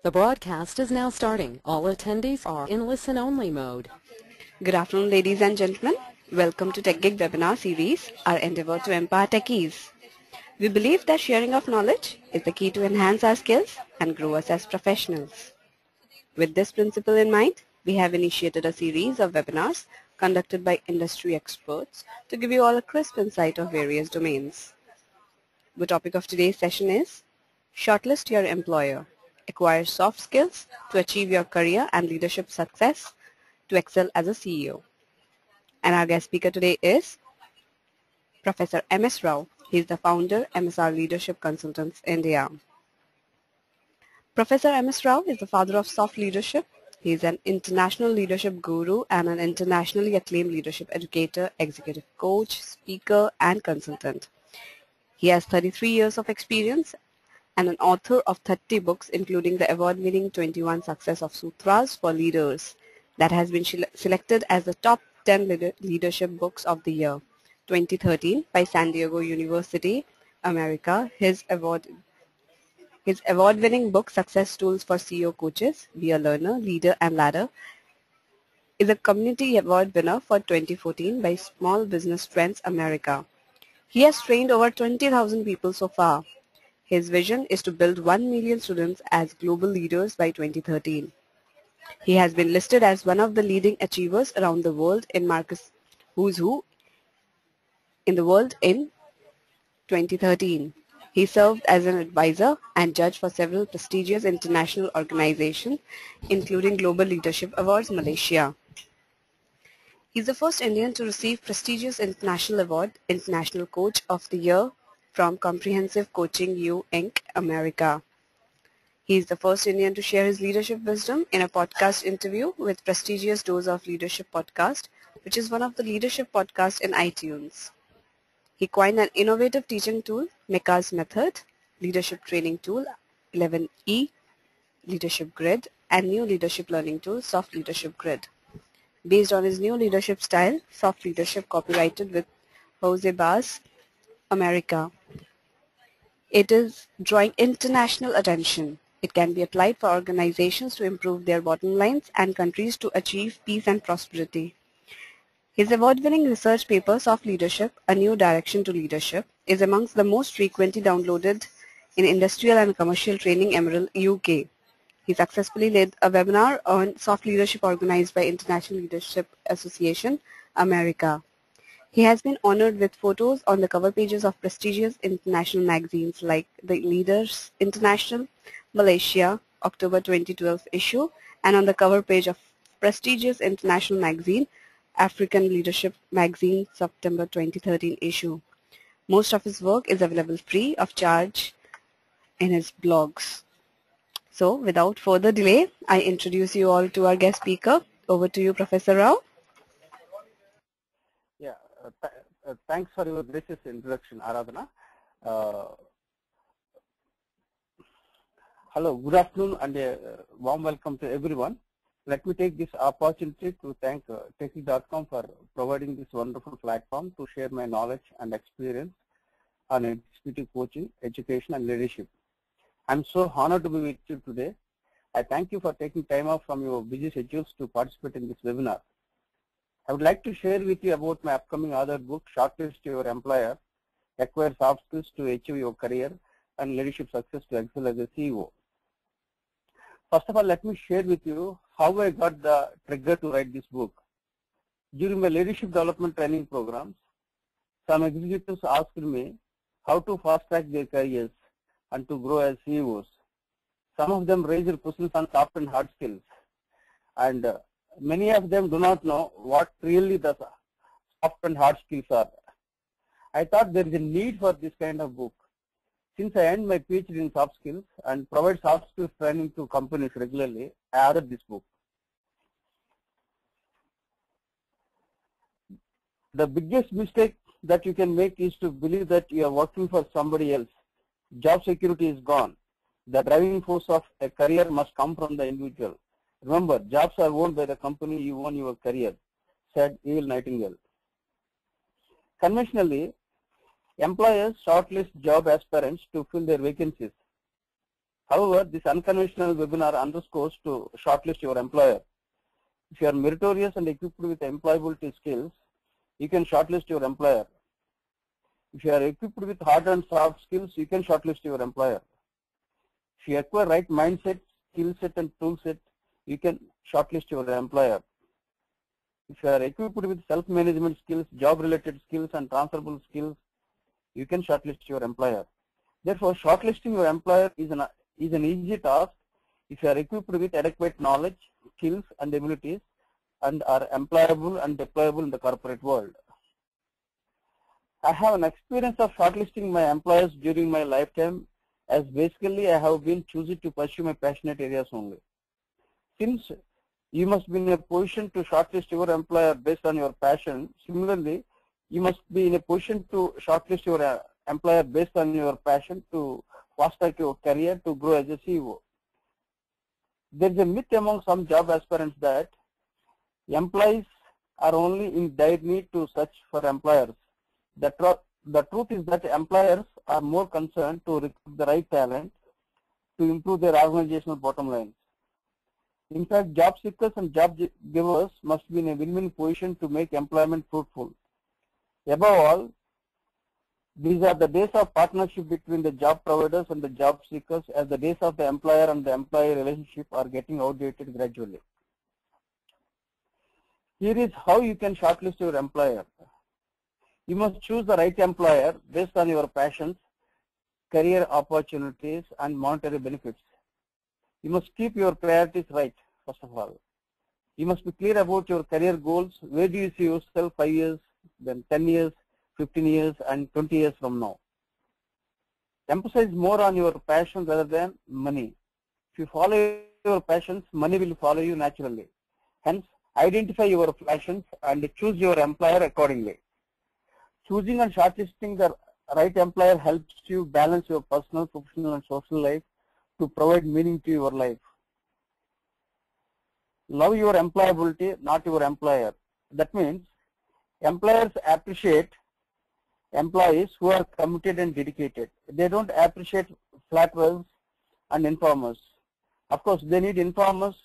The broadcast is now starting. All attendees are in listen-only mode. Good afternoon, ladies and gentlemen. Welcome to TechGig webinar series, our endeavor to empower techies. We believe that sharing of knowledge is the key to enhance our skills and grow us as professionals. With this principle in mind, we have initiated a series of webinars conducted by industry experts to give you all a crisp insight of various domains. The topic of today's session is Shortlist Your Employer. Acquire soft skills to achieve your career and leadership success to excel as a CEO. And our guest speaker today is Professor M.S. He is the founder, MSR Leadership Consultants India. Professor M.S. is the father of soft leadership. He is an international leadership guru and an internationally acclaimed leadership educator, executive coach, speaker, and consultant. He has 33 years of experience and an author of 30 books, including the award-winning 21 Success of Sutras for Leaders that has been selected as the top 10 leadership books of the year 2013 by San Diego University, America. His award-winning book, Success Tools for CEO Coaches, Be a Learner, Leader and Ladder, is a community award winner for 2014 by Small Business Trends, America. He has trained over 20,000 people so far. His vision is to build 1 million students as global leaders by 2013. He has been listed as one of the leading achievers around the world in Marcus Who's Who in the world in 2013. He served as an advisor and judge for several prestigious international organizations, including Global Leadership Awards, Malaysia. He is the first Indian to receive prestigious international award, International Coach of the Year from Comprehensive Coaching U Inc., America. He is the first Indian to share his leadership wisdom in a podcast interview with prestigious Dose of Leadership podcast, which is one of the leadership podcasts in iTunes. He coined an innovative teaching tool, Meka's Method, Leadership Training Tool 11E, Leadership Grid, and new leadership learning tool, Soft Leadership Grid. Based on his new leadership style, Soft Leadership, copyrighted with Jose Bass, America. It is drawing international attention. It can be applied for organizations to improve their bottom lines and countries to achieve peace and prosperity. His award-winning research paper, Soft Leadership, A New Direction to Leadership, is amongst the most frequently downloaded in industrial and commercial training Emerald, UK. He successfully led a webinar on soft leadership organized by International Leadership Association, America. He has been honored with photos on the cover pages of prestigious international magazines like The Leaders International, Malaysia, October 2012 issue, and on the cover page of prestigious international magazine, African Leadership Magazine, September 2013 issue. Most of his work is available free of charge in his blogs. So, without further delay, I introduce you all to our guest speaker. Over to you, Professor Rao. Yeah, thanks for your gracious introduction, Aradhana. Hello, good afternoon and a warm welcome to everyone. Let me take this opportunity to thank TechGig.com for providing this wonderful platform to share my knowledge and experience on executive coaching, education and leadership. I'm so honored to be with you today. I thank you for taking time off from your busy schedules to participate in this webinar. I would like to share with you about my upcoming other book, Shortlist Your Employer, Acquire Soft Skills to Achieve Your Career and Leadership Success to Excel as a CEO. First of all, let me share with you how I got the trigger to write this book. During my leadership development training programs, some executives asked me how to fast-track their careers and to grow as CEOs. Some of them raised questions on soft and hard skills, and many of them do not know what really the soft and hard skills are. I thought there is a need for this kind of book. Since I earned my PhD in soft skills and provide soft skills training to companies regularly, I added this book. The biggest mistake that you can make is to believe that you are working for somebody else. Job security is gone. The driving force of a career must come from the individual. Remember, jobs are owned by the company, you own your career, said Evel Nightingale. Conventionally, employers shortlist job aspirants to fill their vacancies. However, this unconventional webinar underscores to shortlist your employer. If you are meritorious and equipped with employability skills, you can shortlist your employer. If you are equipped with hard and soft skills, you can shortlist your employer. If you acquire right mindset, skill set and tool set, you can shortlist your employer. If you are equipped with self-management skills, job-related skills and transferable skills, you can shortlist your employer. Therefore, shortlisting your employer is an easy task if you are equipped with adequate knowledge, skills and abilities and are employable and deployable in the corporate world. I have an experience of shortlisting my employers during my lifetime, as basically I have been choosing to pursue my passionate areas only. Since you must be in a position to shortlist your employer based on your passion, similarly, you must be in a position to shortlist your employer based on your passion to fast-track your career to grow as a CEO. There is a myth among some job aspirants that employees are only in dire need to search for employers. The truth is that employers are more concerned to recruit the right talent to improve their organizational bottom lines. In fact, job seekers and job givers must be in a win-win position to make employment fruitful. Above all, these are the days of partnership between the job providers and the job seekers, as the days of the employer and the employee relationship are getting outdated gradually. Here is how you can shortlist your employer. You must choose the right employer based on your passions, career opportunities, and monetary benefits. You must keep your priorities right, first of all. You must be clear about your career goals. Where do you see yourself 5 years, then 10 years, 15 years, and 20 years from now? Emphasize more on your passion rather than money. If you follow your passions, money will follow you naturally. Hence, identify your passions and choose your employer accordingly. Choosing and shortlisting the right employer helps you balance your personal, professional, and social life to provide meaning to your life. Love your employability, not your employer. That means employers appreciate employees who are committed and dedicated. They don't appreciate flatterers and informers. Of course, they need informers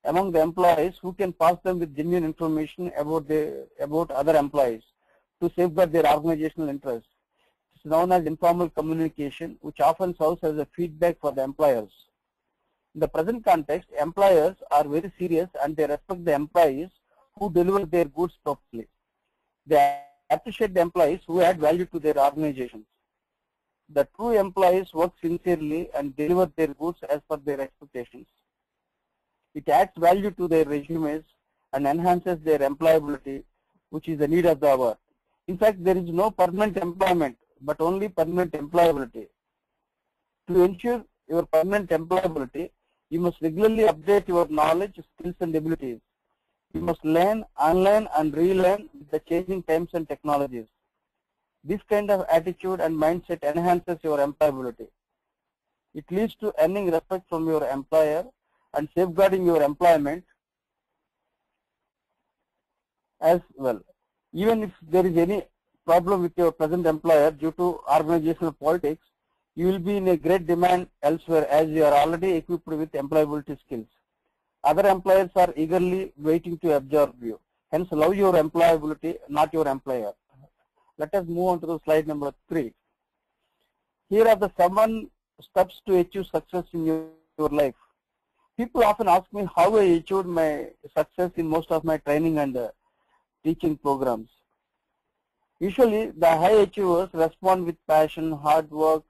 among the employees who can pass them with genuine information about other employees to safeguard their organizational interests. It's known as informal communication, which often serves as a feedback for the employers. In the present context, employers are very serious and they respect the employees who deliver their goods properly. They appreciate the employees who add value to their organizations. The true employees work sincerely and deliver their goods as per their expectations. It adds value to their resumes and enhances their employability, which is the need of the hour. In fact, there is no permanent employment, but only permanent employability. To ensure your permanent employability, you must regularly update your knowledge, skills, and abilities. You must learn, unlearn, and relearn the changing times and technologies. This kind of attitude and mindset enhances your employability. It leads to earning respect from your employer and safeguarding your employment as well. Even if there is any problem with your present employer due to organizational politics, you will be in a great demand elsewhere as you are already equipped with employability skills. Other employers are eagerly waiting to absorb you. Hence, love your employability, not your employer. Let us move on to the slide number 3. Here are the 7 steps to achieve success in your life. People often ask me how I achieved my success in most of my training and teaching programs. Usually, the high achievers respond with passion, hard work,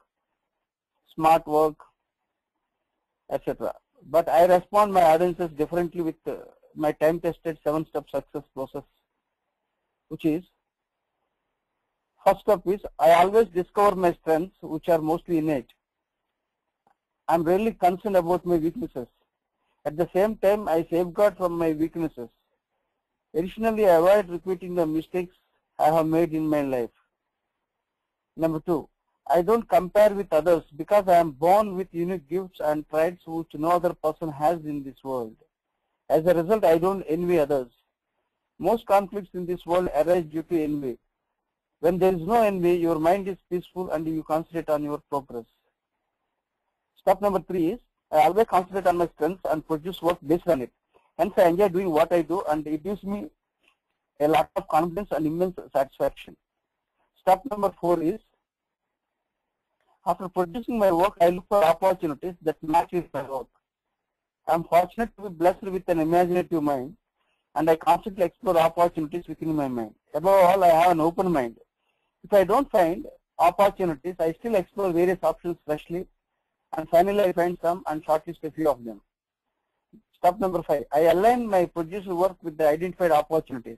smart work, etc. But I respond my audiences differently with my time-tested 7-step success process, which is, first step is, I always discover my strengths, which are mostly innate. I'm rarely concerned about my weaknesses. At the same time, I safeguard from my weaknesses. Additionally, I avoid repeating the mistakes I have made in my life. Number 2, I don't compare with others because I am born with unique gifts and traits which no other person has in this world. As a result, I don't envy others. Most conflicts in this world arise due to envy. When there is no envy, your mind is peaceful and you concentrate on your progress. Step number 3 is I always concentrate on my strengths and produce work based on it. Hence, I enjoy doing what I do, and it gives me a lot of confidence and immense satisfaction. Step number 4 is after producing my work, I look for opportunities that match with my work. I am fortunate to be blessed with an imaginative mind, and I constantly explore opportunities within my mind. Above all, I have an open mind. If I don't find opportunities, I still explore various options freshly, and finally I find some and shortlist a few of them. Step number 5, I align my produced work with the identified opportunities.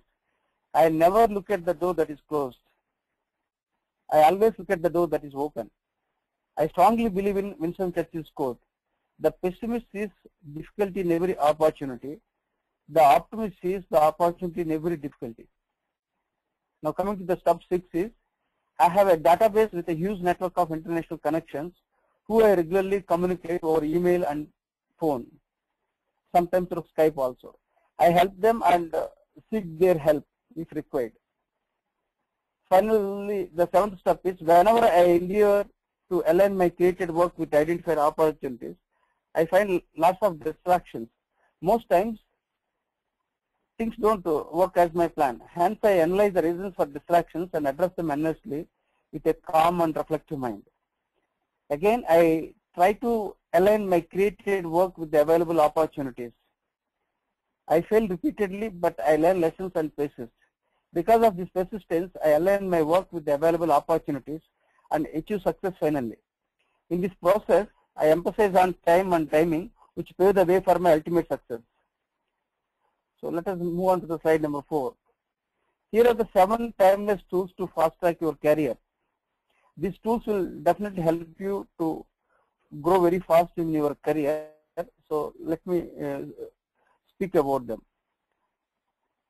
I never look at the door that is closed. I always look at the door that is open. I strongly believe in Winston Churchill's quote, the pessimist sees difficulty in every opportunity, the optimist sees the opportunity in every difficulty. Now coming to the step 6 is, I have a database with a huge network of international connections who I regularly communicate over email and phone, sometimes through Skype also. I help them and seek their help if required. Finally, the 7th step is, whenever I endeavor to align my created work with identified opportunities, I find lots of distractions. Most times, things don't work as my plan. Hence, I analyze the reasons for distractions and address them honestly with a calm and reflective mind. Again, I try to align my created work with the available opportunities. I fail repeatedly, but I learn lessons and persist. Because of this persistence, I align my work with the available opportunities and achieve success finally. In this process, I emphasize on time and timing, which pave the way for my ultimate success. So let us move on to the slide number 4. Here are the 7 timeless tools to fast track your career. These tools will definitely help you to grow very fast in your career. So let me speak about them.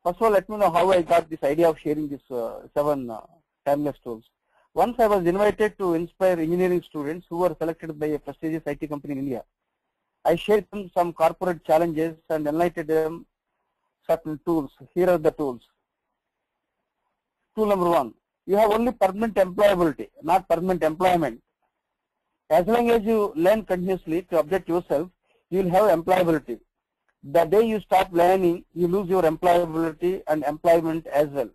First of all, let me know how I got this idea of sharing these 7 timeless tools. Once I was invited to inspire engineering students who were selected by a prestigious IT company in India. I shared them some corporate challenges and enlightened them certain tools. Here are the tools. Tool number 1, you have only permanent employability, not permanent employment. As long as you learn continuously to update yourself, you will have employability. The day you stop learning, you lose your employability and employment as well.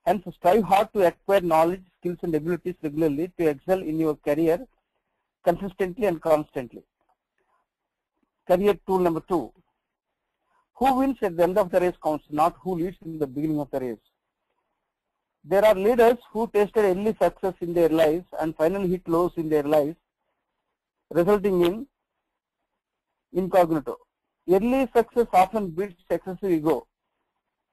Hence, strive hard to acquire knowledge, skills and abilities regularly to excel in your career consistently and constantly. Career tool number 2. Who wins at the end of the race counts, not who leads in the beginning of the race. There are leaders who tasted early success in their lives and finally hit lows in their lives, resulting in incognito. Early success often beats excessive ego.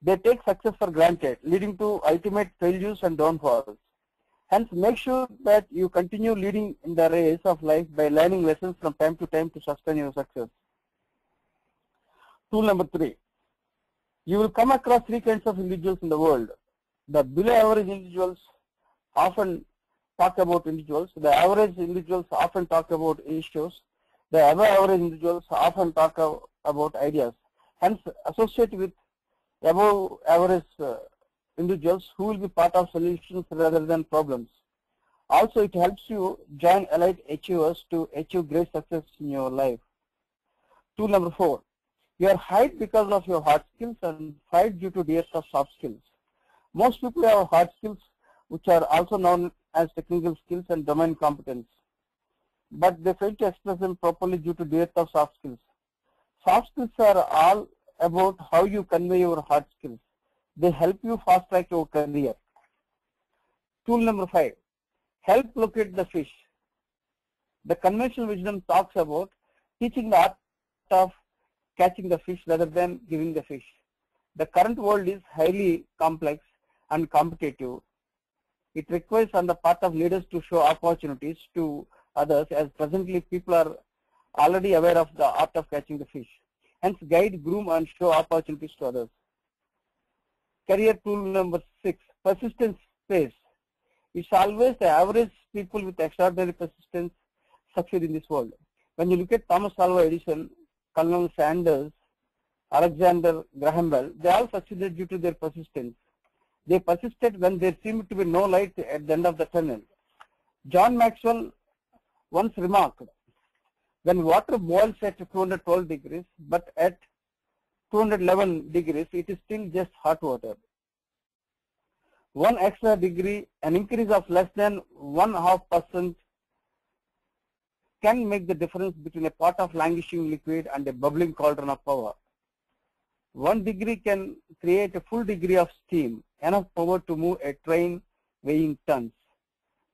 They take success for granted, leading to ultimate failures and downfalls. Hence, make sure that you continue leading in the race of life by learning lessons from time to time to sustain your success. Tool number 3. You will come across 3 kinds of individuals in the world. The below average individuals often talk about individuals. The average individuals often talk about issues. The above average individuals often talk about ideas. Hence, associate with above average individuals who will be part of solutions rather than problems. Also, it helps you join elite achievers to achieve great success in your life. Tool number 4. You are hired because of your hard skills and fired due to dearth of soft skills. Most people have hard skills, which are also known as technical skills and domain competence, but they fail to express them properly due to dearth of soft skills. Soft skills are all about how you convey your hard skills. They help you fast track your career. Tool number 5. Help locate the fish. The conventional wisdom talks about teaching the art of catching the fish rather than giving the fish. The current world is highly complex and competitive. It requires on the part of leaders to show opportunities to others, as presently people are already aware of the art of catching the fish. Hence, guide, groom and show opportunities to others. Career tool number 6. Persistence pays. It's always the average people with extraordinary persistence succeed in this world. When you look at Thomas Alva Edison, Colonel Sanders, Alexander Graham Bell, they all succeeded due to their persistence. They persisted when there seemed to be no light at the end of the tunnel. John Maxwell once remarked, When water boils at 212 degrees, but at 211 degrees, it is still just hot water. 1 extra degree, an increase of less than 0.5% can make the difference between a pot of languishing liquid and a bubbling cauldron of power. 1 degree can create a full degree of steam, enough power to move a train weighing tons.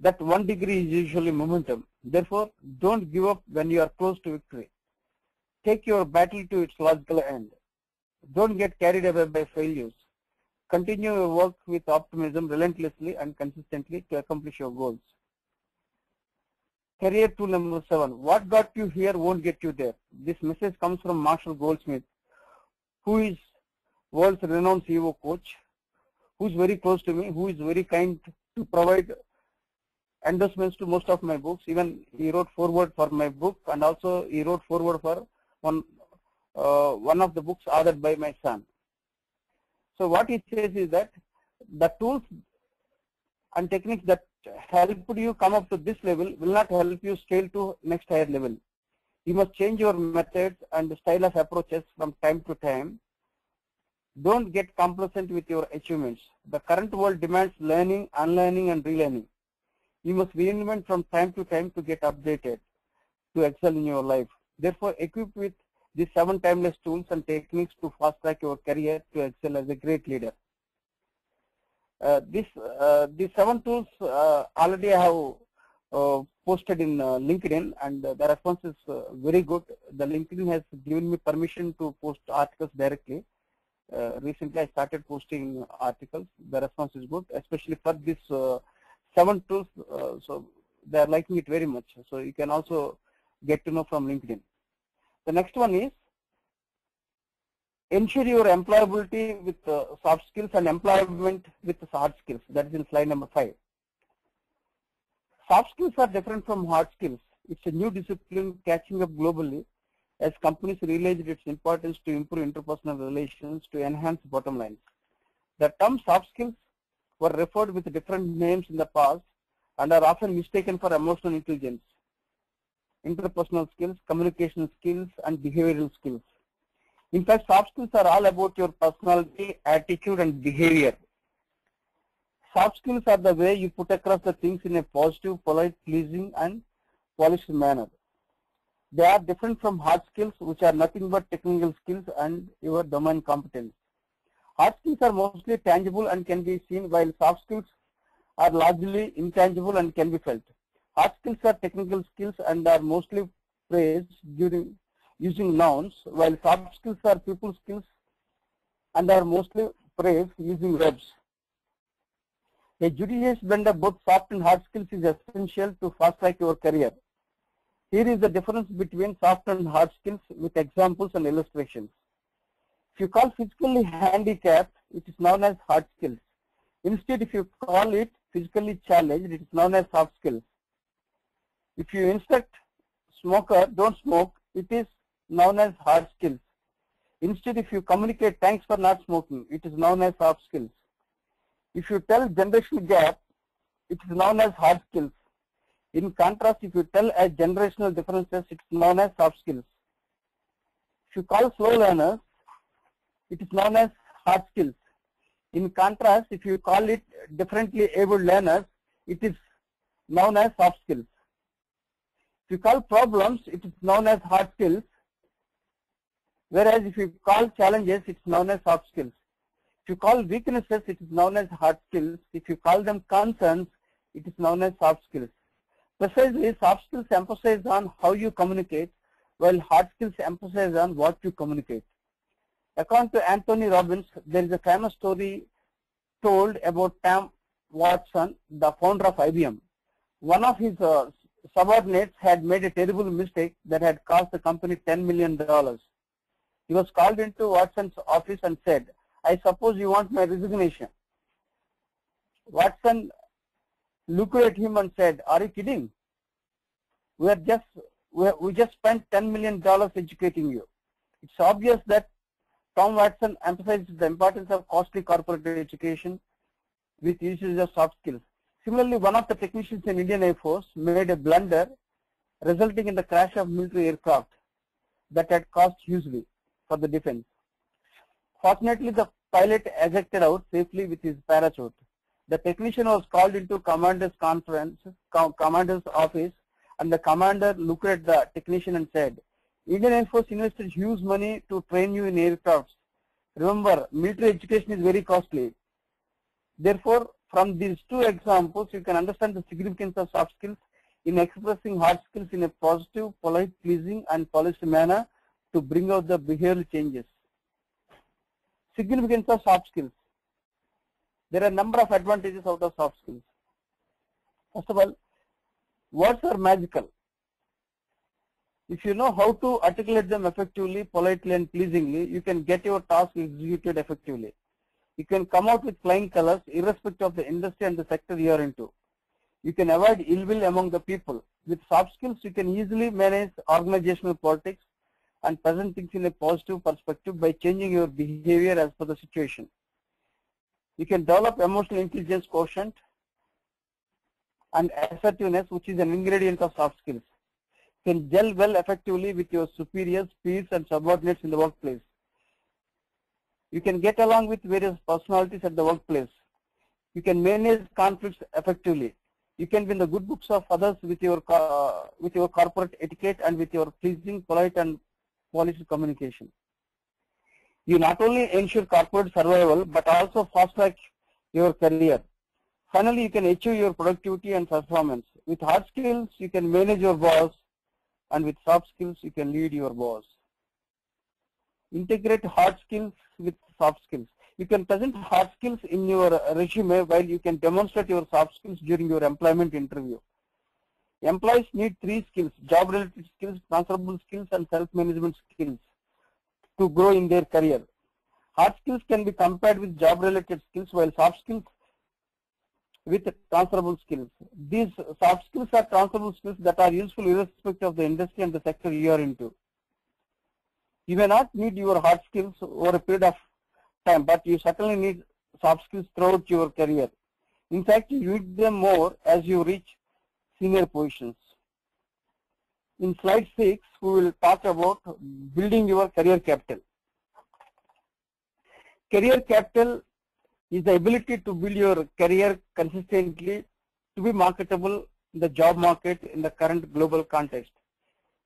That 1 degree is usually momentum. Therefore, don't give up when you are close to victory. Take your battle to its logical end. Don't get carried away by failures. Continue your work with optimism relentlessly and consistently to accomplish your goals. Career tool number 7. What got you here won't get you there. This message comes from Marshall Goldsmith, who is world's renowned CEO coach, who is very close to me, who is very kind to provide endorsements to most of my books. Even he wrote foreword for my book, and also he wrote foreword for one of the books authored by my son. So what he says is that the tools and techniques that helped you come up to this level will not help you scale to next higher level. You must change your methods and style of approaches from time to time. Don't get complacent with your achievements. The current world demands learning, unlearning, and relearning. You must reinvent from time to time to get updated, to excel in your life. Therefore, equip with these 7 timeless tools and techniques to fast track your career to excel as a great leader. These 7 tools already I have posted in LinkedIn, and the response is very good. The LinkedIn has given me permission to post articles directly. Recently I started posting articles. The response is good, especially for this 7 tools, so they are liking it very much. So you can also get to know from LinkedIn. The next one is ensure your employability with soft skills and employment with hard skills. That is in slide number 5. Soft skills are different from hard skills. It's a new discipline catching up globally as companies realized its importance to improve interpersonal relations to enhance bottom lines. The term soft skills were referred with different names in the past and are often mistaken for emotional intelligence, interpersonal skills, communication skills, and behavioral skills. In fact, soft skills are all about your personality, attitude, and behavior. Soft skills are the way you put across the things in a positive, polite, pleasing, and polished manner. They are different from hard skills, which are nothing but technical skills and your domain competence. Hard skills are mostly tangible and can be seen, while soft skills are largely intangible and can be felt. Hard skills are technical skills and are mostly praised during using nouns, while soft skills are people skills and are mostly praised using verbs. A judicious blend of both soft and hard skills is essential to fast track your career. Here is the difference between soft and hard skills with examples and illustrations. If you call physically handicapped, it is known as hard skills. Instead, if you call it physically challenged, it is known as soft skills. If you instruct smoker, don't smoke, it is known as hard skills. Instead, if you communicate thanks for not smoking, it is known as soft skills. If you tell generational gap, it is known as hard skills. In contrast, if you tell as generational differences, it is known as soft skills. If you call slow learners, it is known as hard skills. In contrast, if you call it differently abled learners, it is known as soft skills. If you call problems, it is known as hard skills. Whereas if you call challenges, it is known as soft skills. If you call weaknesses, it is known as hard skills. If you call them concerns, it is known as soft skills. Precisely, soft skills emphasize on how you communicate, while hard skills emphasize on what you communicate. According to Anthony Robbins, there is a famous story told about Tom Watson, the founder of IBM. One of his subordinates had made a terrible mistake that had cost the company $10 million. He was called into Watson's office and said, "I suppose you want my resignation." Watson looked at him and said, "Are you kidding? We just spent $10 million educating you." It's obvious that Tom Watson emphasizes the importance of costly corporate education with usage of soft skills. Similarly, one of the technicians in Indian Air Force made a blunder resulting in the crash of military aircraft that had cost hugely for the defense. Fortunately, the pilot ejected out safely with his parachute. The technician was called into commander's office, and the commander looked at the technician and said, Indian Air Force invested huge money to train you in aircrafts. Remember, military education is very costly. Therefore, from these two examples, you can understand the significance of soft skills in expressing hard skills in a positive, polite, pleasing, and polished manner to bring out the behavioral changes. Significance of soft skills. There are a number of advantages out of soft skills. First of all, words are magical. If you know how to articulate them effectively, politely, and pleasingly, you can get your task executed effectively. You can come out with flying colors irrespective of the industry and the sector you are into. You can avoid ill will among the people. With soft skills, you can easily manage organizational politics and present things in a positive perspective by changing your behavior as per the situation. You can develop emotional intelligence quotient and assertiveness, which is an ingredient of soft skills. You can gel well effectively with your superiors, peers, and subordinates in the workplace. You can get along with various personalities at the workplace. You can manage conflicts effectively. You can be in the good books of others with your corporate etiquette and with your pleasing, polite, and polished communication. You not only ensure corporate survival, but also fast track your career. Finally, you can achieve your productivity and performance. With hard skills, you can manage your boss, and with soft skills, you can lead your boss. Integrate hard skills with soft skills. You can present hard skills in your resume while you can demonstrate your soft skills during your employment interview. Employees need 3 skills: job-related skills, transferable skills, and self-management skills to grow in their career. Hard skills can be compared with job-related skills, while soft skills with transferable skills. These soft skills are transferable skills that are useful irrespective of the industry and the sector you are into. You may not need your hard skills over a period of time, but you certainly need soft skills throughout your career. In fact, you need them more as you reach senior positions. In slide 6, we will talk about building your career capital. Career capital is the ability to build your career consistently to be marketable in the job market in the current global context.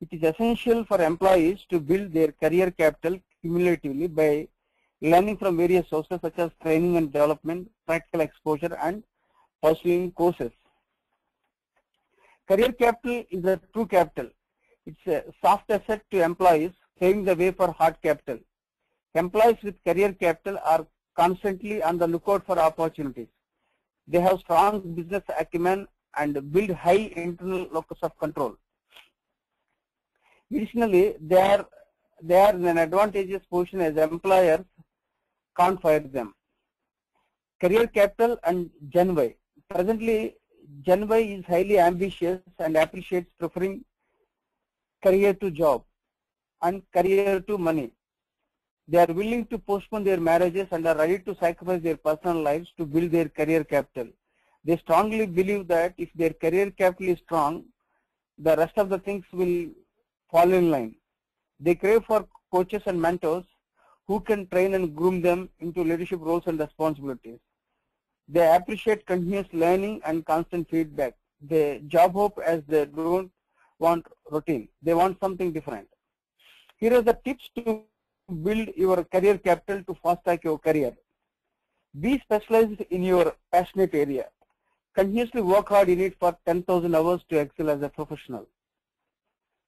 It is essential for employees to build their career capital cumulatively by learning from various sources such as training and development, practical exposure, and pursuing courses. Career capital is a true capital. It's a soft asset to employees, paving the way for hard capital. Employees with career capital are constantly on the lookout for opportunities. They have strong business acumen and build high internal locus of control. Additionally, they are in an advantageous position as employers can't fire them. Career capital and Gen Y. Presently, Gen Y is highly ambitious and appreciates preferring career to job and career to money. They are willing to postpone their marriages and are ready to sacrifice their personal lives to build their career capital. They strongly believe that if their career capital is strong, the rest of the things will fall in line. They crave for coaches and mentors who can train and groom them into leadership roles and responsibilities. They appreciate continuous learning and constant feedback. They job hope as they don't want routine. They want something different. Here are the tips to build your career capital to fast track your career. Be specialized in your passionate area. Continuously work hard in it for 10,000 hours to excel as a professional.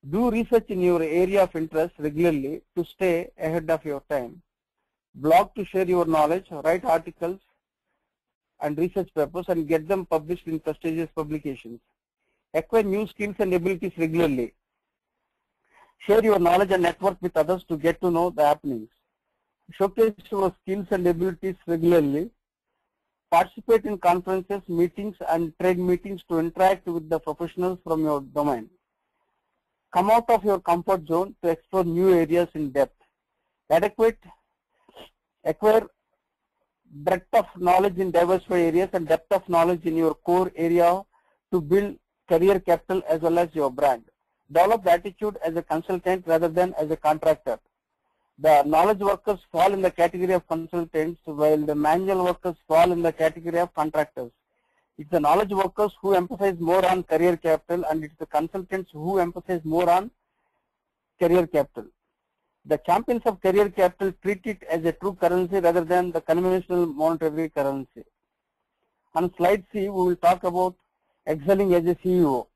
Do research in your area of interest regularly to stay ahead of your time. Blog to share your knowledge, write articles and research papers and get them published in prestigious publications. Acquire new skills and abilities regularly. Share your knowledge and network with others to get to know the happenings. Showcase your skills and abilities regularly. Participate in conferences, meetings, and trade meetings to interact with the professionals from your domain. Come out of your comfort zone to explore new areas in depth. Acquire breadth of knowledge in diversified areas and depth of knowledge in your core area to build career capital as well as your brand. develop the attitude as a consultant rather than as a contractor. The knowledge workers fall in the category of consultants, while the manual workers fall in the category of contractors. It's the knowledge workers who emphasize more on career capital, and it's the consultants who emphasize more on career capital. The champions of career capital treat it as a true currency rather than the conventional monetary currency. On slide C, we will talk about excelling as a CEO.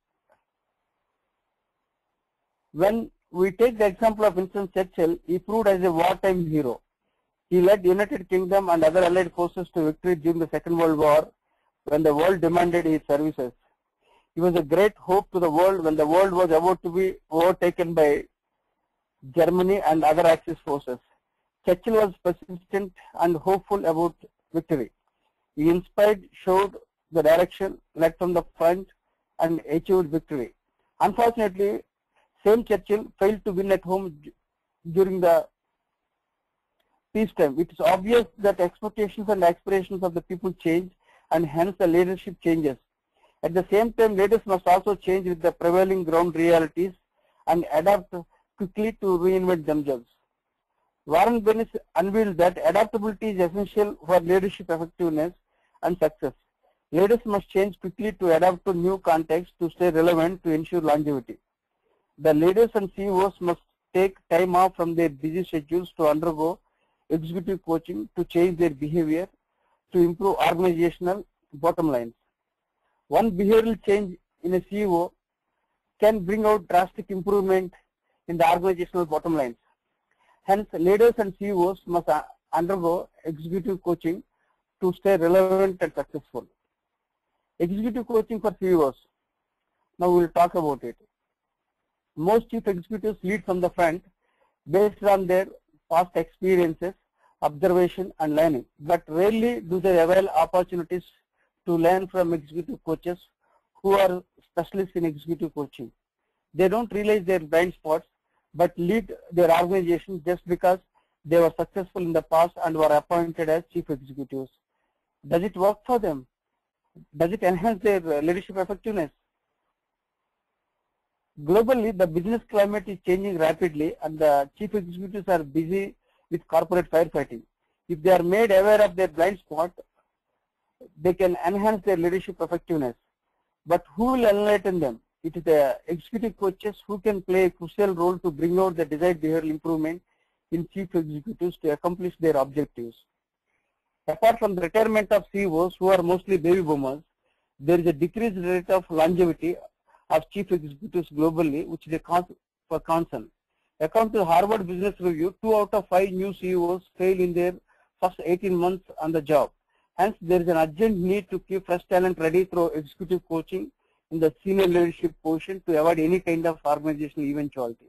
When we take the example of Winston Churchill, he proved as a wartime hero. He led United Kingdom and other allied forces to victory during the Second World War when the world demanded his services. He was a great hope to the world when the world was about to be overtaken by Germany and other Axis forces. Churchill was persistent and hopeful about victory. He inspired, showed the direction, led from the front, and achieved victory. Unfortunately, same Churchill failed to win at home during the peacetime. It is obvious that expectations and aspirations of the people change, and hence the leadership changes. At the same time, leaders must also change with the prevailing ground realities and adapt quickly to reinvent themselves. Warren Bennis unveiled that adaptability is essential for leadership effectiveness and success. Leaders must change quickly to adapt to new contexts to stay relevant to ensure longevity. The leaders and CEOs must take time off from their busy schedules to undergo executive coaching to change their behavior to improve organizational bottom lines. One behavioral change in a CEO can bring out drastic improvement in the organizational bottom lines. Hence, leaders and CEOs must undergo executive coaching to stay relevant and successful. Executive coaching for CEOs. Now we will talk about it. Most chief executives lead from the front based on their past experiences, observation, and learning, but rarely do they avail opportunities to learn from executive coaches who are specialists in executive coaching. They don't realize their blind spots but lead their organization just because they were successful in the past and were appointed as chief executives. Does it work for them? Does it enhance their leadership effectiveness? Globally, the business climate is changing rapidly and the chief executives are busy with corporate firefighting. If they are made aware of their blind spot, they can enhance their leadership effectiveness. But who will enlighten them? It is the executive coaches who can play a crucial role to bring out the desired behavioral improvement in chief executives to accomplish their objectives. Apart from the retirement of CEOs who are mostly baby boomers, there is a decreased rate of longevity of chief executives globally, which is a cause for concern. According to Harvard Business Review, 2 out of 5 new CEOs fail in their first 18 months on the job. Hence, there is an urgent need to keep fresh talent ready through executive coaching in the senior leadership position to avoid any kind of organizational eventuality.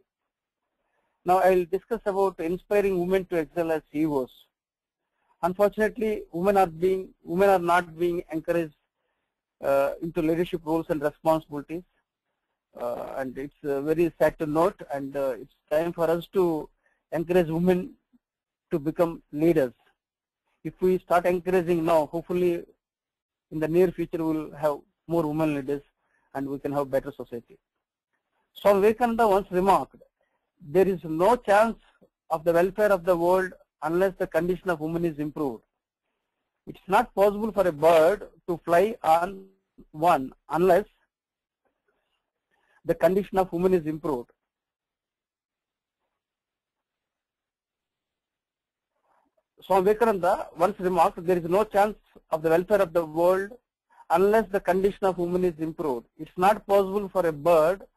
Now, I will discuss about inspiring women to excel as CEOs. Unfortunately, women are not being encouraged into leadership roles and responsibilities, and it's very sad to note. And it's time for us to encourage women to become leaders. If we start encouraging now, hopefully, in the near future, we will have more women leaders, and we can have better society. Swami Vivekananda once remarked, "There is no chance of the welfare of the world unless the condition of women is improved. It's not possible for a bird to fly on one unless the condition of women is improved." Swami Vivekananda once remarked, "There is no chance of the welfare of the world unless the condition of women is improved. It's not possible for a bird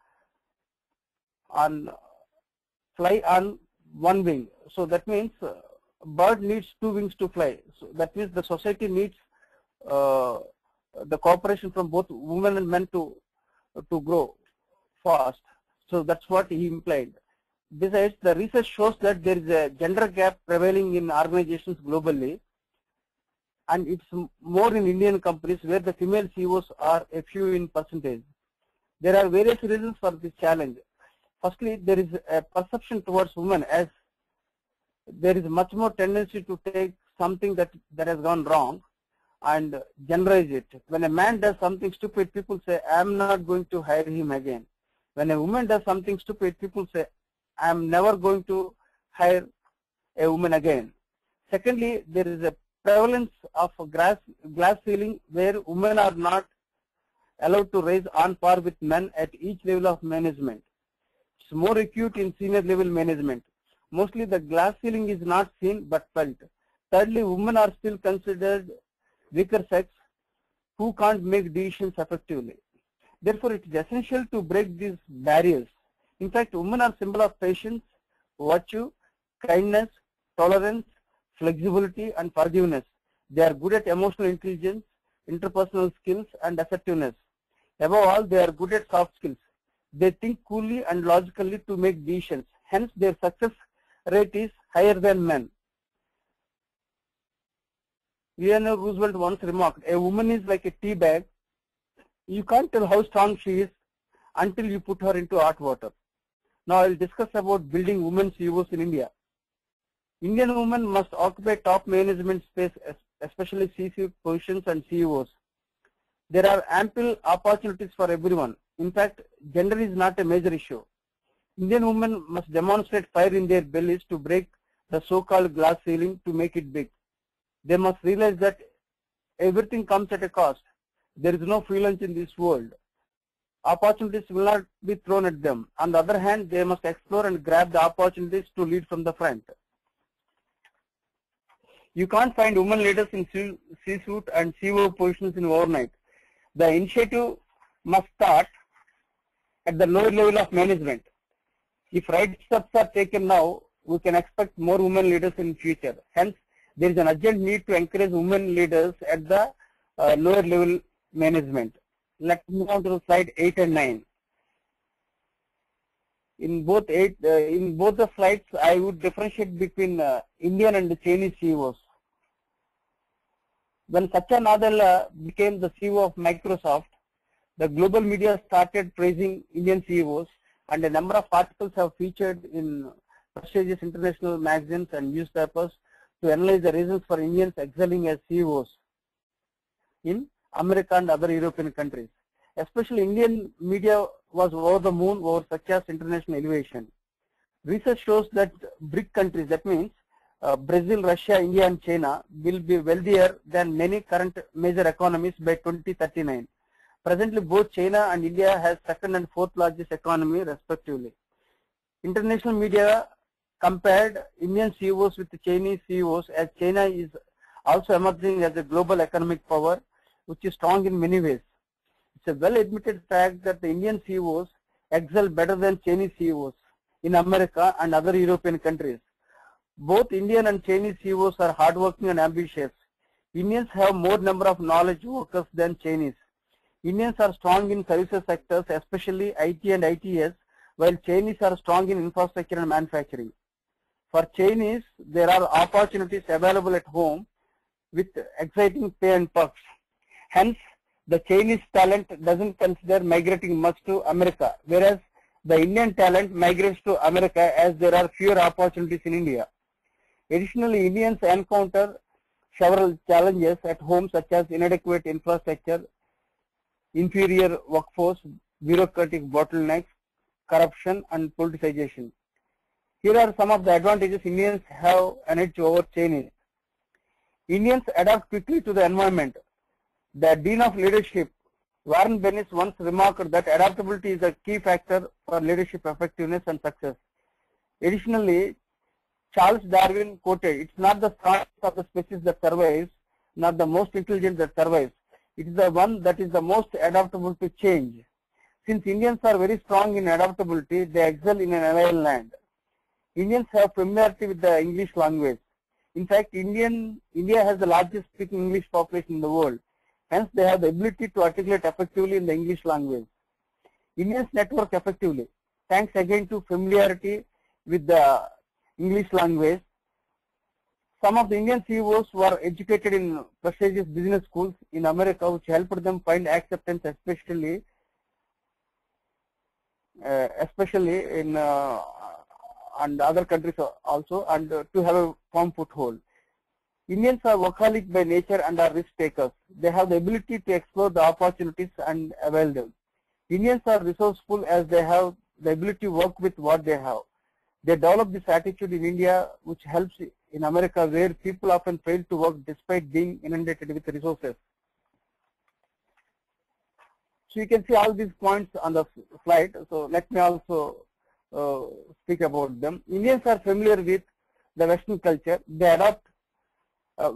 fly on one wing." So that means a bird needs 2 wings to fly. So that means the society needs the cooperation from both women and men to grow fast. So that's what he implied. Besides, the research shows that there is a gender gap prevailing in organizations globally, and it's more in Indian companies where the female CEOs are a few in percentage. There are various reasons for this challenge. Firstly, there is a perception towards women as there is much more tendency to take something that has gone wrong and generalize it. When a man does something stupid, people say, "I am not going to hire him again." When a woman does something stupid, people say, I am never going to hire a woman again. Secondly, there is a prevalence of a glass ceiling where women are not allowed to rise on par with men at each level of management. It's more acute in senior level management. Mostly the glass ceiling is not seen but felt. Thirdly, women are still considered weaker sex who can't make decisions effectively. Therefore, it is essential to break these barriers. In fact, women are symbol of patience, virtue, kindness, tolerance, flexibility, and forgiveness. They are good at emotional intelligence, interpersonal skills, and assertiveness. Above all, they are good at soft skills. They think coolly and logically to make decisions. Hence, their success rate is higher than men. Eleanor Roosevelt once remarked, a woman is like a tea bag. You can't tell how strong she is until you put her into hot water. Now I will discuss about building women CEOs in India. Indian women must occupy top management space, especially C-suite positions and CEOs. There are ample opportunities for everyone. In fact, gender is not a major issue. Indian women must demonstrate fire in their bellies to break the so-called glass ceiling to make it big. They must realize that everything comes at a cost. There is no free lunch in this world. Opportunities will not be thrown at them. On the other hand, they must explore and grab the opportunities to lead from the front. You can't find women leaders in C-suite and CEO positions in overnight. The initiative must start at the lower level of management. If right steps are taken now, we can expect more women leaders in future. Hence, there is an urgent need to encourage women leaders at the lower level management. Let's move on to slide 8 and 9. In both the slides, I would differentiate between Indian and Chinese CEOs. When Satya Nadella became the CEO of Microsoft, the global media started praising Indian CEOs, and a number of articles have featured in prestigious international magazines and newspapers to analyze the reasons for Indians excelling as CEOs in America and other European countries. Especially Indian media was over the moon over Satya's international elevation. Research shows that BRIC countries, that means Brazil, Russia, India and China, will be wealthier than many current major economies by 2039. Presently, both China and India has second and fourth largest economy respectively. International media compared Indian CEOs with Chinese CEOs, as China is also emerging as a global economic power which is strong in many ways. It's a well admitted fact that the Indian CEOs excel better than Chinese CEOs in America and other European countries. Both Indian and Chinese CEOs are hardworking and ambitious. Indians have more number of knowledge workers than Chinese. Indians are strong in services sectors, especially IT and ITS, while Chinese are strong in infrastructure and manufacturing. For Chinese, there are opportunities available at home with exciting pay and perks. Hence, the Chinese talent doesn't consider migrating much to America, whereas the Indian talent migrates to America as there are fewer opportunities in India. Additionally, Indians encounter several challenges at home such as inadequate infrastructure, inferior workforce, bureaucratic bottlenecks, corruption and politicization. Here are some of the advantages Indians have an edge over Chinese. Indians adapt quickly to the environment. The Dean of Leadership, Warren Bennis, once remarked that adaptability is a key factor for leadership effectiveness and success. Additionally, Charles Darwin quoted, "It's not the strongest of the species that survives, not the most intelligent that survives. It is the one that is the most adaptable to change." Since Indians are very strong in adaptability, they excel in an alien land. Indians have familiarity with the English language. In fact, India has the largest speaking English population in the world. Hence, they have the ability to articulate effectively in the English language. Indians network effectively, thanks again to familiarity with the English language. Some of the Indian CEOs were educated in prestigious business schools in America, which helped them find acceptance, especially in and other countries also, and to have a firm foothold. Indians are workaholic by nature and are risk takers. They have the ability to explore the opportunities and avail them. Indians are resourceful as they have the ability to work with what they have. They develop this attitude in India, which helps in America, where people often fail to work despite being inundated with resources. So you can see all these points on the slide. So let me also speak about them. Indians are familiar with the Western culture. They adopt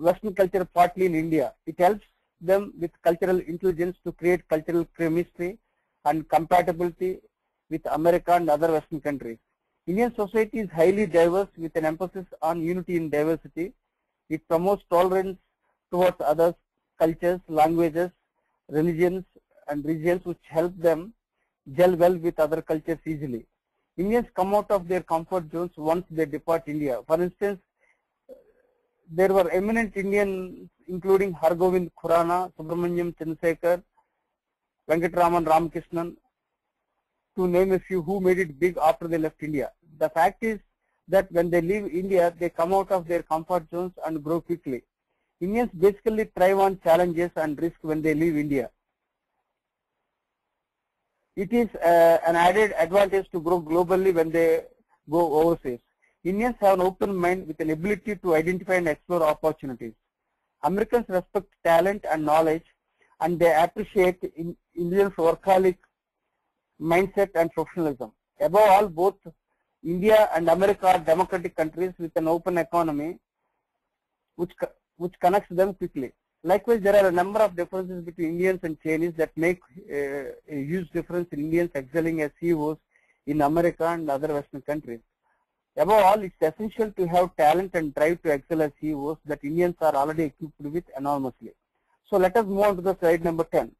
Western culture partly in India. It helps them with cultural intelligence to create cultural chemistry and compatibility with America and other Western countries. Indian society is highly diverse with an emphasis on unity in diversity. It promotes tolerance towards others' cultures, languages, religions, and regions, which help them gel well with other cultures easily. Indians come out of their comfort zones once they depart India. For instance, there were eminent Indians including Hargovind Khurana, Subramanyam Chandrasekhar, Venkatraman Ramakrishnan, to name a few, who made it big after they left India. The fact is that when they leave India, they come out of their comfort zones and grow quickly. Indians basically thrive on challenges and risk when they leave India. It is an added advantage to grow globally when they go overseas. Indians have an open mind with an ability to identify and explore opportunities. Americans respect talent and knowledge, and they appreciate Indians' workaholic mindset and professionalism. Above all, both India and America are democratic countries with an open economy which connects them quickly. Likewise, there are a number of differences between Indians and Chinese that make a huge difference in Indians excelling as CEOs in America and other Western countries. Above all, it's essential to have talent and drive to excel as CEOs that Indians are already equipped with enormously. So let us move on to the slide number 10.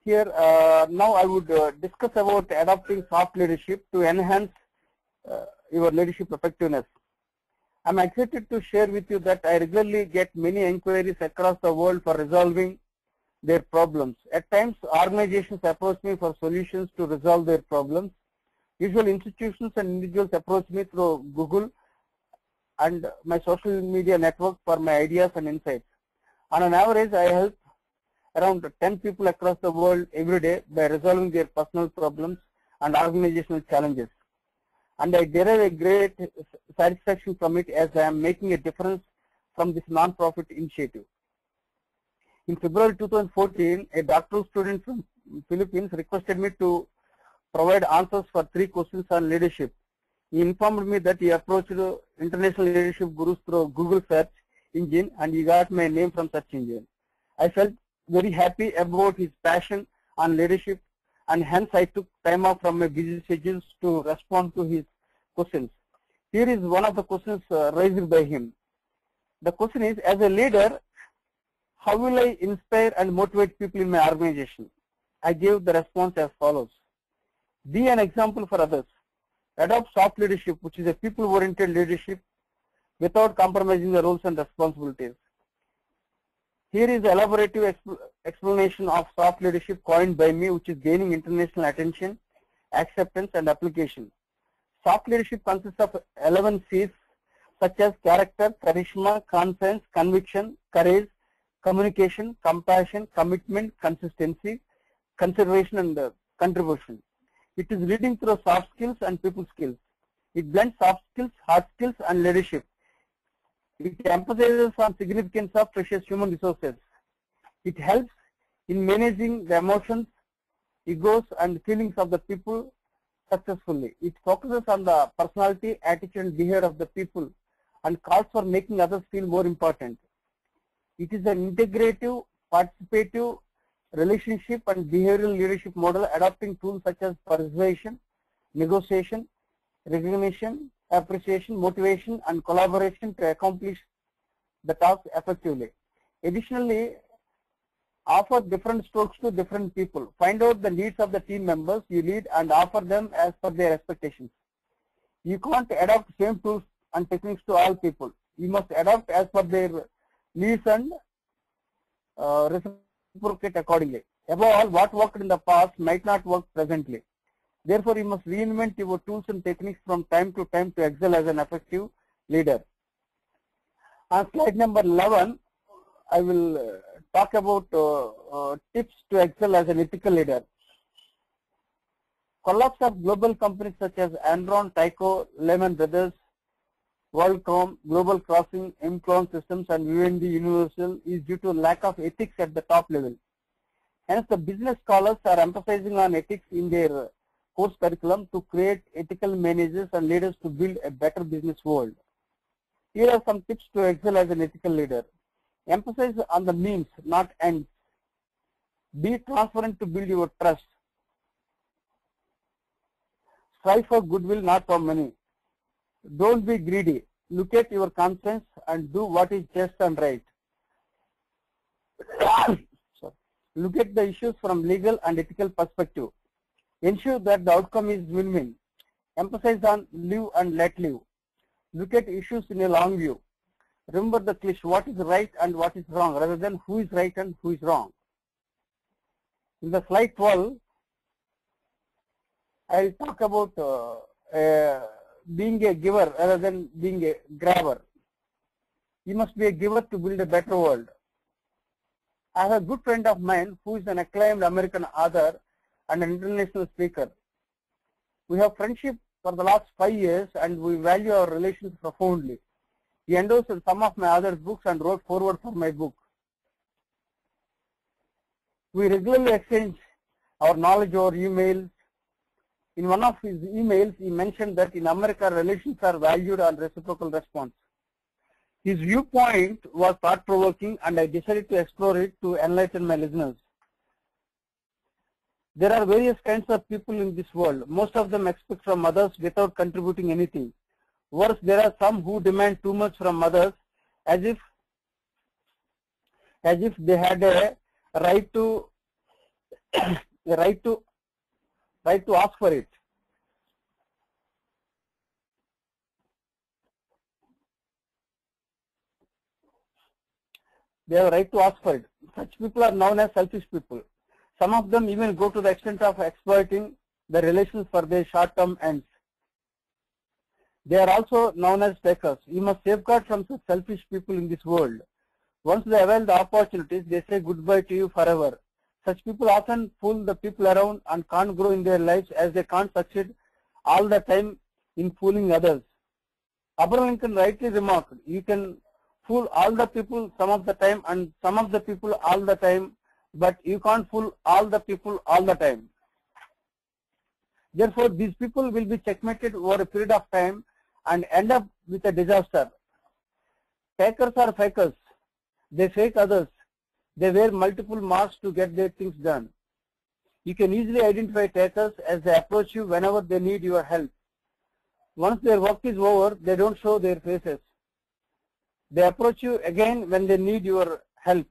Here, now I would discuss about adopting soft leadership to enhance your leadership effectiveness. I'm excited to share with you that I regularly get many inquiries across the world for resolving their problems. At times, organizations approach me for solutions to resolve their problems. Usually, institutions and individuals approach me through Google and my social media network for my ideas and insights. On an average, I help around 10 people across the world every day by resolving their personal problems and organizational challenges. And I derive a great satisfaction from it, as I am making a difference from this non-profit initiative. In February 2014, a doctoral student from Philippines requested me to provide answers for 3 questions on leadership. He informed me that he approached international leadership gurus through Google search engine, and he got my name from search engine. I felt very happy about his passion on leadership, and hence I took time off from my busy schedules to respond to his questions. Here is one of the questions raised by him. The question is, as a leader, how will I inspire and motivate people in my organization? I gave the response as follows. Be an example for others. Adopt soft leadership, which is a people-oriented leadership without compromising the roles and responsibilities. Here is an elaborative explanation of soft leadership coined by me, which is gaining international attention, acceptance, and application. Soft leadership consists of 11 C's, such as character, charisma, conscience, conviction, courage, communication, compassion, commitment, consistency, consideration, and contribution. It is leading through soft skills and people skills. It blends soft skills, hard skills, and leadership. It emphasizes on significance of precious human resources. It helps in managing the emotions, egos, and feelings of the people successfully. It focuses on the personality, attitude, and behavior of the people, and calls for making others feel more important. It is an integrative, participative, relationship and behavioral leadership model, adopting tools such as persuasion, negotiation, recognition, appreciation, motivation, and collaboration to accomplish the task effectively. Additionally, offer different strokes to different people. Find out the needs of the team members you lead and offer them as per their expectations. You can't adopt same tools and techniques to all people. You must adopt as per their needs and reciprocate accordingly. Above all, what worked in the past might not work presently. Therefore, you must reinvent your tools and techniques from time to time to excel as an effective leader. On slide number 11, I will talk about tips to excel as an ethical leader. Collapse of global companies such as Enron, Tyco, Lehman Brothers, WorldCom, Global Crossing, Imclone Systems, and UND Universal is due to lack of ethics at the top level. Hence, the business scholars are emphasizing on ethics in their course curriculum to create ethical managers and leaders to build a better business world. Here are some tips to excel as an ethical leader. Emphasize on the means, not ends. Be transparent to build your trust. Strive for goodwill, not for money. Don't be greedy. Look at your conscience and do what is just and right. Look at the issues from legal and ethical perspective. Ensure that the outcome is win-win. Emphasize on live and let live. Look at issues in a long view. Remember the cliche, what is right and what is wrong, rather than who is right and who is wrong. In the slide 12, I will talk about being a giver rather than being a grabber. You must be a giver to build a better world. I have a good friend of mine who is an acclaimed American author and an international speaker. We have friendship for the last 5 years and we value our relations profoundly. He endorsed some of my other books and wrote foreword for my book. We regularly exchange our knowledge over emails. In one of his emails, he mentioned that in America, relations are valued on reciprocal response. His viewpoint was thought-provoking and I decided to explore it to enlighten my listeners. There are various kinds of people in this world. Most of them expect from others without contributing anything. Worse, there are some who demand too much from others as if they had a right to ask for it. They have a right to ask for it. Such people are known as selfish people. Some of them even go to the extent of exploiting the relations for their short-term ends. They are also known as takers. You must safeguard from such selfish people in this world. Once they avail the opportunities, they say goodbye to you forever. Such people often fool the people around and can't grow in their lives as they can't succeed all the time in fooling others. Abraham Lincoln rightly remarked, you can fool all the people some of the time and some of the people all the time, but you can't fool all the people all the time. Therefore, these people will be checkmated over a period of time and end up with a disaster. Takers are fakers. They fake others. They wear multiple masks to get their things done. You can easily identify takers as they approach you whenever they need your help. Once their work is over, they don't show their faces. They approach you again when they need your help.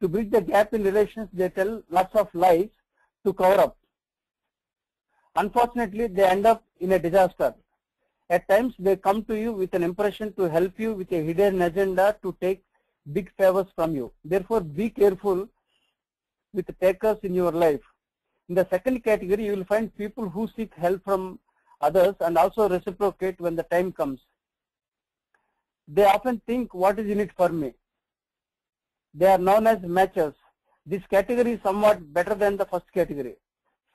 To bridge the gap in relations, they tell lots of lies to cover up. Unfortunately, they end up in a disaster. At times, they come to you with an impression to help you with a hidden agenda to take big favors from you. Therefore, be careful with the takers in your life. In the second category, you will find people who seek help from others and also reciprocate when the time comes. They often think, what is in it for me? They are known as matchers. This category is somewhat better than the first category.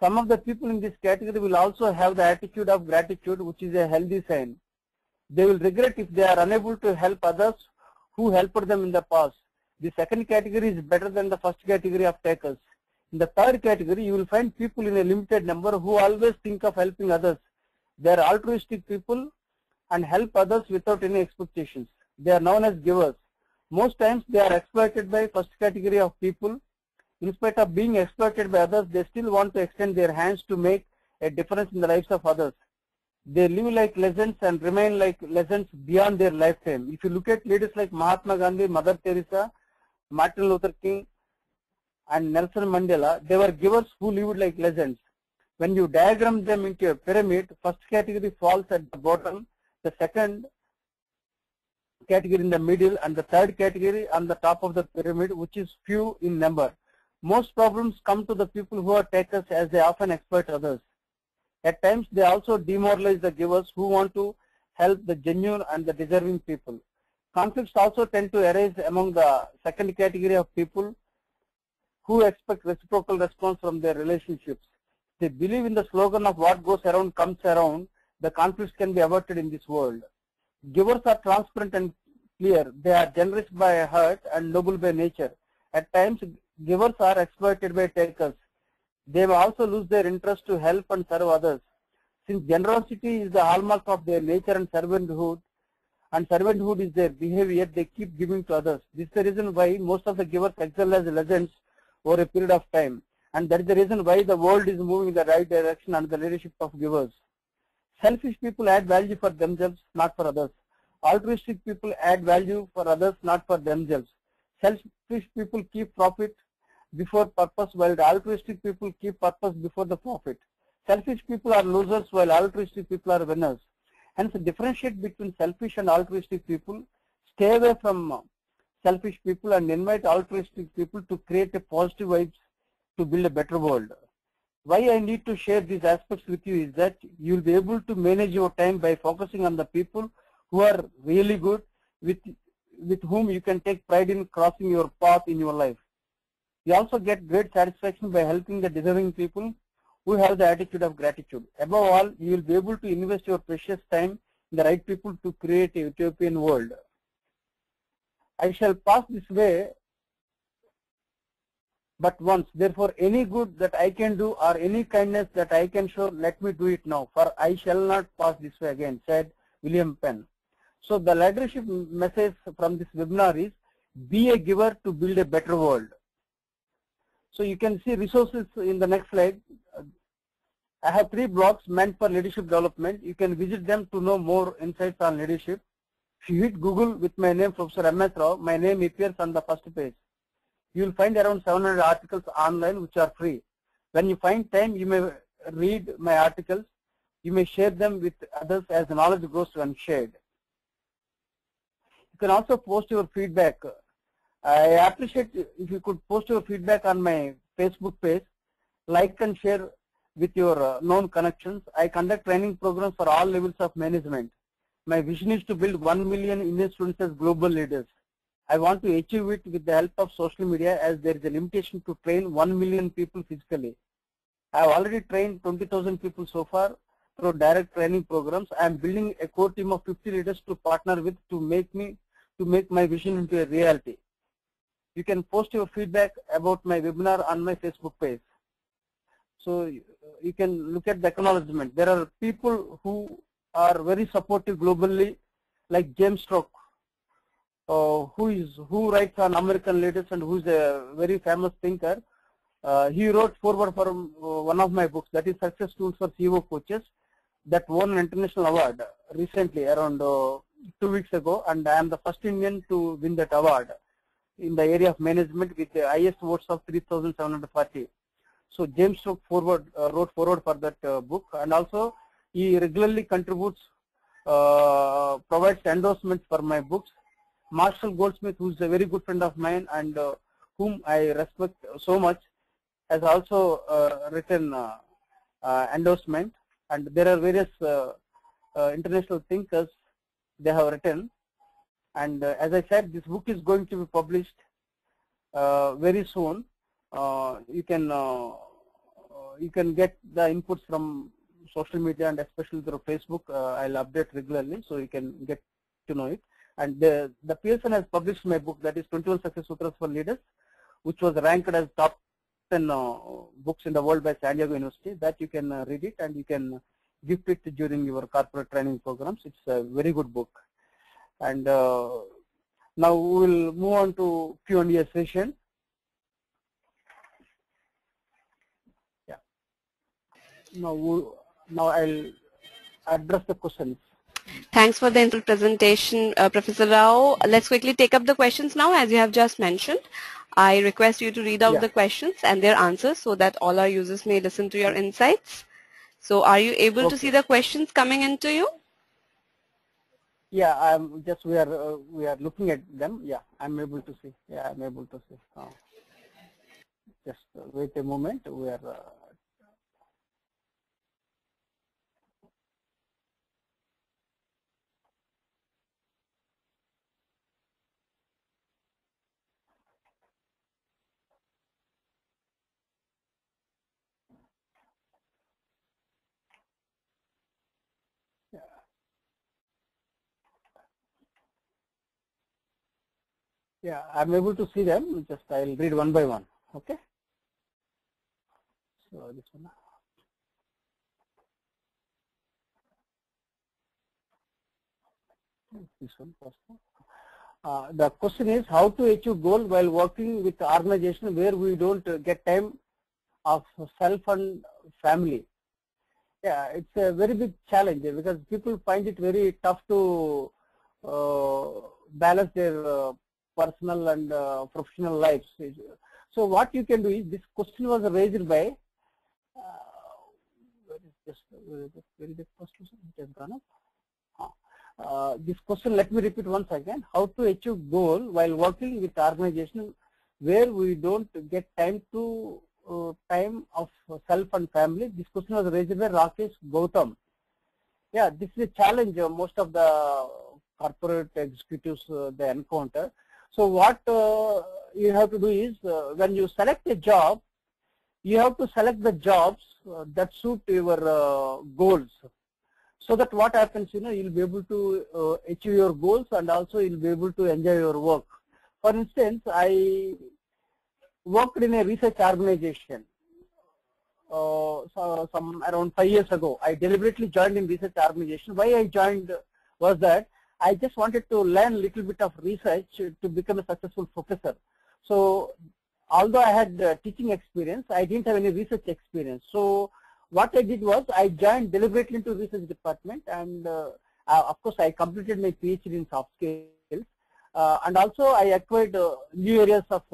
Some of the people in this category will also have the attitude of gratitude, which is a healthy sign. They will regret if they are unable to help others who helped them in the past. The second category is better than the first category of takers. In the third category, you will find people in a limited number who always think of helping others. They are altruistic people and help others without any expectations. They are known as givers. Most times they are exploited by first category of people. In spite of being exploited by others, they still want to extend their hands to make a difference in the lives of others. They live like legends and remain like legends beyond their lifetime. If you look at leaders like Mahatma Gandhi, Mother Teresa, Martin Luther King, and Nelson Mandela, they were givers who lived like legends. When you diagram them into a pyramid, first category falls at the bottom, the second category in the middle, and the third category on the top of the pyramid, which is few in number. Most problems come to the people who are takers as they often exploit others. At times, they also demoralize the givers who want to help the genuine and the deserving people. Conflicts also tend to arise among the second category of people who expect reciprocal response from their relationships. They believe in the slogan of what goes around comes around. The conflicts can be averted in this world. Givers are transparent and clear. They are generous by heart and noble by nature. At times, givers are exploited by takers. They may also lose their interest to help and serve others. Since generosity is the hallmark of their nature and servanthood is their behavior, they keep giving to others. This is the reason why most of the givers excel as legends over a period of time. And that is the reason why the world is moving in the right direction under the leadership of givers. Selfish people add value for themselves, not for others. Altruistic people add value for others, not for themselves. Selfish people keep profit before purpose, while the altruistic people keep purpose before the profit. Selfish people are losers, while altruistic people are winners. Hence, differentiate between selfish and altruistic people. Stay away from selfish people and invite altruistic people to create a positive vibes to build a better world. Why I need to share these aspects with you is that you will be able to manage your time by focusing on the people who are really good, with whom you can take pride in crossing your path in your life. You also get great satisfaction by helping the deserving people who have the attitude of gratitude. Above all, you will be able to invest your precious time in the right people to create a utopian world. I shall pass this way but once. Therefore, any good that I can do or any kindness that I can show, let me do it now, for I shall not pass this way again, said William Penn. So the leadership message from this webinar is, be a giver to build a better world. So you can see resources in the next slide. I have 3 blogs meant for leadership development. You can visit them to know more insights on leadership. If you hit Google with my name, Professor M.S. my name appears on the first page. You will find around 700 articles online which are free. When you find time, you may read my articles. You may share them with others as the knowledge grows unshared. You can also post your feedback. I appreciate if you could post your feedback on my Facebook page, like and share with your known connections. I conduct training programs for all levels of management. My vision is to build 1 million Indian students as global leaders. I want to achieve it with the help of social media, as there is a limitation to train 1 million people physically. I have already trained 20,000 people so far through direct training programs. I am building a core team of 50 leaders to partner with to make my vision into a reality. You can post your feedback about my webinar on my Facebook page. So you can look at the acknowledgement. There are people who are very supportive globally, like James Stroke, who writes on American leaders and who is a very famous thinker. He wrote forward for one of my books, that is Success Tools for CEO Coaches, that won an international award recently, around 2 weeks ago, and I am the first Indian to win that award in the area of management with the highest votes of 3,740. So James Stroke wrote forward for that book, and also he regularly contributes, provides endorsements for my books. Marshall Goldsmith, who is a very good friend of mine and whom I respect so much, has also written endorsement, and there are various international thinkers they have written. And as I said, this book is going to be published very soon. You can get the inputs from social media and especially through Facebook. I'll update regularly, so you can get to know it. And the Pearson has published my book, that is 21 Success Sutras for Leaders, which was ranked as top 10 books in the world by San Diego University. That you can read it and you can gift it during your corporate training programs. It's a very good book. And now we will move on to Q&A session. Yeah. Now I'll address the questions. Thanks for the initial presentation, Professor Rao. Let's quickly take up the questions now, as you have just mentioned. I request you to read out the questions and their answers so that all our users may listen to your insights. So are you able to see the questions coming into you? Yeah, I'm just, we are looking at them. Yeah, I'm able to see. Yeah, I'm able to see. Just wait a moment. We are Yeah, I'm able to see them. Just I'll read one by one. Okay. So this one. This one first. The question is how to achieve goal while working with organization where we don't get time of self and family. Yeah, it's a very big challenge because people find it very tough to balance their personal and professional lives. So what you can do is, this question was raised by where is the first question? It has gone up. This question, let me repeat once again. How to achieve goal while working with organization where we don't get time to time of self and family. This question was raised by Rakesh Gautam. Yeah, this is a challenge most of the corporate executives they encounter. So what you have to do is, when you select a job, you have to select the jobs that suit your goals. So that what happens, you'll be able to achieve your goals and also you'll be able to enjoy your work. For instance, I worked in a research organization some around 5 years ago. I deliberately joined in research organization. Why I joined was that I just wanted to learn a little bit of research to become a successful professor. So although I had teaching experience, I didn't have any research experience. So what I did was I joined deliberately into research department, and of course I completed my PhD in soft skills, and also I acquired new areas of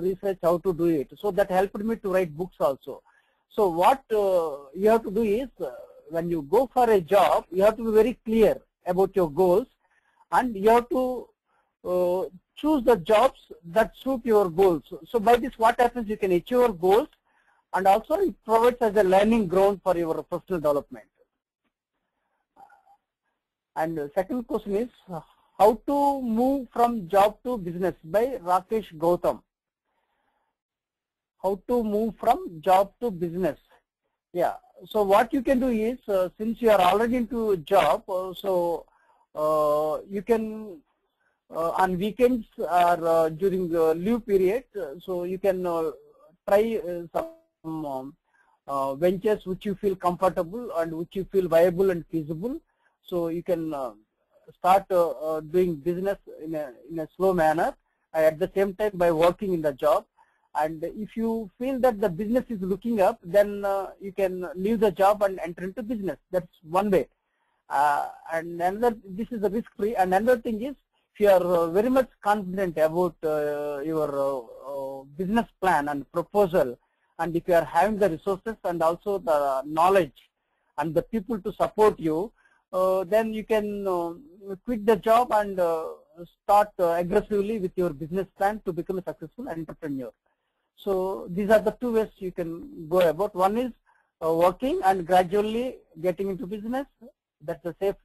research, how to do it. So that helped me to write books also. So what you have to do is, when you go for a job, you have to be very clear about your goals, and you have to choose the jobs that suit your goals. So by this, what happens, you can achieve your goals, and also it provides as a learning ground for your professional development. And the second question is, how to move from job to business, by Rakesh Gautam. How to move from job to business. Yeah, so what you can do is, since you are already into job, so you can on weekends or during the leave period, so you can try some ventures which you feel comfortable and which you feel viable and feasible. So you can start doing business in a slow manner, at the same time by working in the job. And if you feel that the business is looking up, then you can leave the job and enter into business. That's one way. And another, this is the risk-free. And another thing is, if you are very much confident about your business plan and proposal, and if you are having the resources and also the knowledge and the people to support you, then you can quit the job and start aggressively with your business plan to become a successful entrepreneur. So these are the two ways you can go about. One is working and gradually getting into business. That's a safe